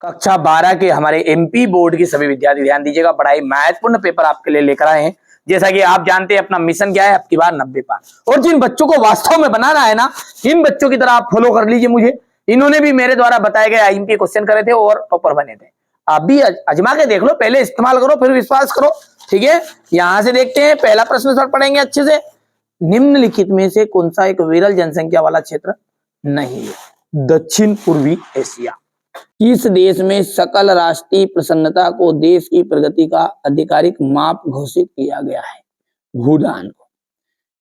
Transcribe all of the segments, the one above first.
कक्षा 12 के हमारे एमपी बोर्ड के सभी विद्यार्थी ध्यान दीजिएगा, बड़ा ही महत्वपूर्ण पेपर आपके लिए लेकर आए हैं। जैसा कि आप जानते हैं अपना मिशन क्या है, अब की बार 90 पार। और जिन बच्चों को वास्तव में बनाना है ना, इन बच्चों की तरह आप फॉलो कर लीजिए मुझे। इन्होंने भी मेरे द्वारा बताए गए आईएमपी क्वेश्चन करे थे और टॉपर बने थे। आप भी अजमा के देख लो, पहले इस्तेमाल करो फिर विश्वास करो, ठीक है। यहां से देखते हैं, पहला प्रश्न सर पढ़ेंगे अच्छे से। निम्नलिखित में से कौन सा एक विरल जनसंख्या वाला क्षेत्र नहीं है? दक्षिण पूर्वी एशिया। किस देश में सकल राष्ट्रीय प्रसन्नता को देश की प्रगति का आधिकारिक माप घोषित किया गया है? भूटान को।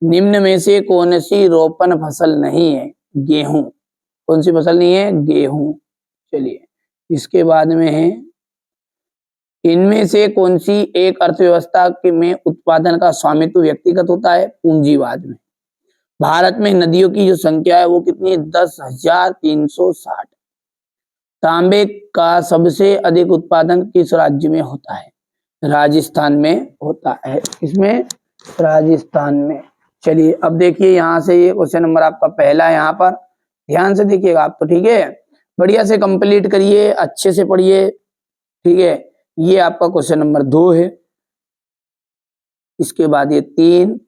निम्न में से कौन सी रोपण फसल नहीं है? गेहूं। कौन सी फसल नहीं है? गेहूं। चलिए, इसके बाद में है, इनमें से कौन सी एक अर्थव्यवस्था में उत्पादन का स्वामित्व व्यक्तिगत होता है? पूंजीवाद में। भारत में नदियों की जो संख्या है वो कितनी है? 10,360। तांबे का सबसे अधिक उत्पादन किस राज्य में होता है? राजस्थान में होता है। इसमें राजस्थान में। चलिए अब देखिए, यहां से ये क्वेश्चन नंबर आपका पहला है। यहाँ पर ध्यान से देखिएगा आप, तो ठीक है, बढ़िया से कंप्लीट करिए, अच्छे से पढ़िए, ठीक है। ये आपका क्वेश्चन नंबर 2 है। इसके बाद ये 3,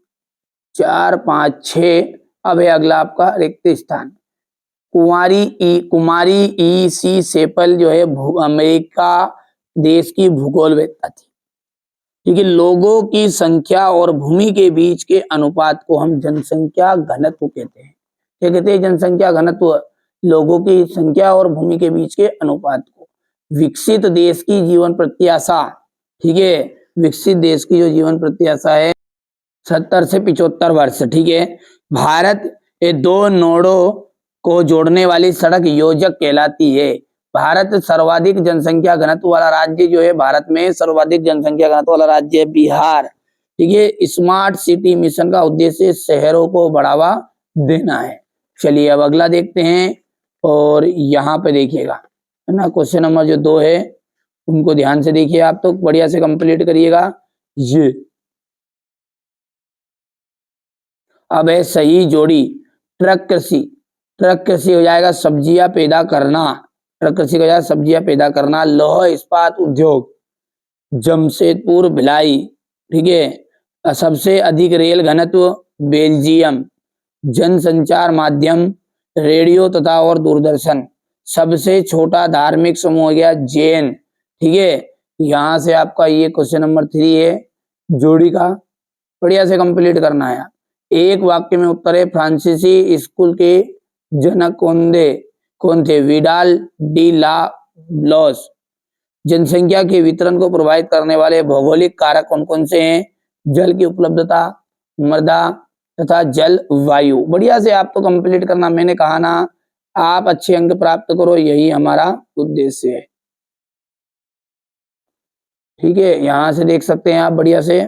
4, 5, 6। अब है अगला आपका रिक्त स्थान। कुमारी ई सी सेपल जो है अमेरिका देश की भूगोलवेत्ता थी, ठीक है। लोगों की संख्या और भूमि के बीच के अनुपात को हम जनसंख्या घनत्व कहते हैं। क्या कहते हैं? जनसंख्या घनत्व। लोगों की संख्या और भूमि के बीच के अनुपात को। विकसित देश की जीवन प्रत्याशा, ठीक है, विकसित देश की जो जीवन प्रत्याशा है 70 से 75 वर्ष, ठीक है। भारत ये 2 नोडों को जोड़ने वाली सड़क योजक कहलाती है। भारत सर्वाधिक जनसंख्या घनत्व वाला राज्य जो है, भारत में सर्वाधिक जनसंख्या घनत्व वाला राज्य है बिहार, ठीक है। स्मार्ट सिटी मिशन का उद्देश्य शहरों को बढ़ावा देना है। चलिए अब अगला देखते हैं, और यहाँ पे देखिएगा, है ना, क्वेश्चन नंबर जो 2 है उनको ध्यान से देखिए आप, तो बढ़िया से कंप्लीट करिएगा। ये अब है सही जोड़ी। ट्रक कृषि। ट्रक कृषि हो जाएगा सब्जियां पैदा करना। ट्रक कृषि हो जाएगा सब्जियां पैदा करना। लौह इस्पात उद्योग जमशेदपुर भिलाई, ठीक है। सबसे अधिक रेल घनत्व बेल्जियम। जनसंचार माध्यम रेडियो तथा और दूरदर्शन। सबसे छोटा धार्मिक समूह हो गया जैन, ठीक है। यहां से आपका ये क्वेश्चन नंबर 3 है जोड़ी का, बढ़िया से कंप्लीट करना है। एक वाक्य में उत्तर है, फ्रांसीसी स्कूल के जनक कौन थे? विडाल डी ला ब्लॉस। जनसंख्या के वितरण को प्रभावित करने वाले भौगोलिक कारक कौन कौन से हैं? जल की उपलब्धता, मृदा तथा जल वायु। बढ़िया से आप तो कंप्लीट करना, मैंने कहा ना, आप अच्छे अंक प्राप्त करो, यही हमारा उद्देश्य है, ठीक है। यहां से देख सकते हैं आप बढ़िया से, ये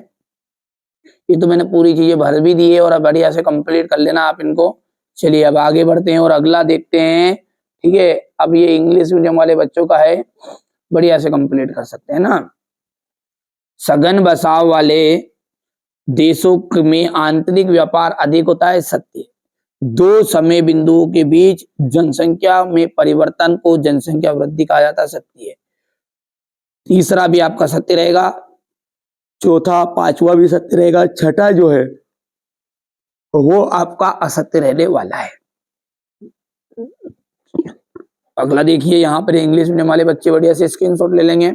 तो मैंने पूरी चीजें भर भी दी है, और अब बढ़िया से कंप्लीट कर लेना आप इनको। चलिए अब आगे बढ़ते हैं और अगला देखते हैं, ठीक है। अब ये इंग्लिश मीडियम वाले बच्चों का है, बढ़िया से कंप्लीट कर सकते हैं ना। सघन बसाव वाले देशों में आंतरिक व्यापार अधिक होता है, सत्य। 2 समय बिंदुओं के बीच जनसंख्या में परिवर्तन को जनसंख्या वृद्धि कहा जाता है, सत्य है। तीसरा भी आपका सत्य रहेगा, चौथा 5वां भी सत्य रहेगा, छठा जो है वो आपका असत्य रहने वाला है। अगला देखिए, यहाँ पर इंग्लिश मीडियम वाले बच्चे बढ़िया से स्क्रीनशॉट ले लेंगे।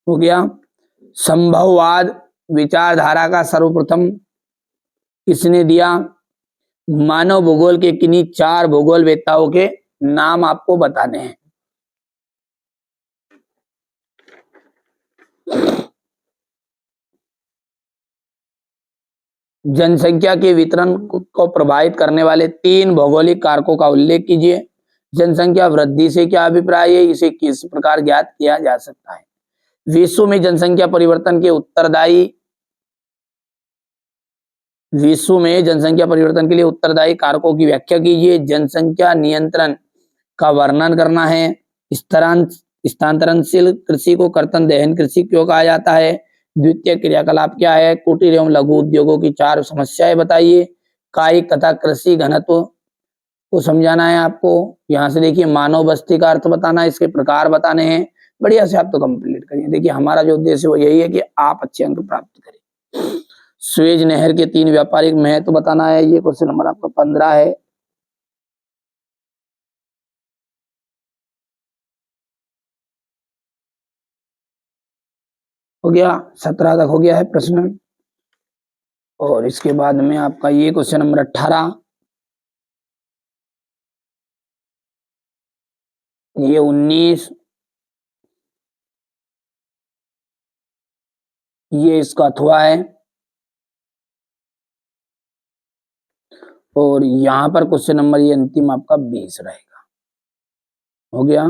हो गया। संभववाद विचारधारा का सर्वप्रथम किसने दिया? मानव भूगोल के किन्हीं 4 भूगोलवेत्ताओं के नाम आपको बताने हैं। जनसंख्या के वितरण को प्रभावित करने वाले 3 भौगोलिक कारकों का उल्लेख कीजिए। जनसंख्या वृद्धि से क्या अभिप्राय है? इसे किस प्रकार ज्ञात किया जा सकता है? विश्व में जनसंख्या परिवर्तन के लिए उत्तरदायी कारकों की व्याख्या कीजिए। जनसंख्या नियंत्रण का वर्णन करना है। स्थानांतरणशील कृषि को कर्तन दहन कृषि क्यों कहा जाता है? द्वितीय क्रियाकलाप क्या है? कुटीर एवं लघु उद्योगों की 4 समस्याएं बताइए। कायिक तथा कृषि घनत्व को समझाना है आपको। यहाँ से देखिए मानव बस्ती का अर्थ बताना है, इसके प्रकार बताने हैं। बढ़िया से आप तो कंप्लीट करिए। देखिए हमारा जो उद्देश्य वो यही है कि आप अच्छे अंक प्राप्त करें। स्वेज नहर के 3 व्यापारिक महत्व बताना है, ये क्वेश्चन नंबर आपका 15 है। हो गया, 17 तक हो गया है प्रश्न। और इसके बाद में आपका ये क्वेश्चन नंबर 18, ये 19, ये इसका अथवा है। और यहाँ पर क्वेश्चन नंबर ये अंतिम आपका 20 रहेगा। हो गया।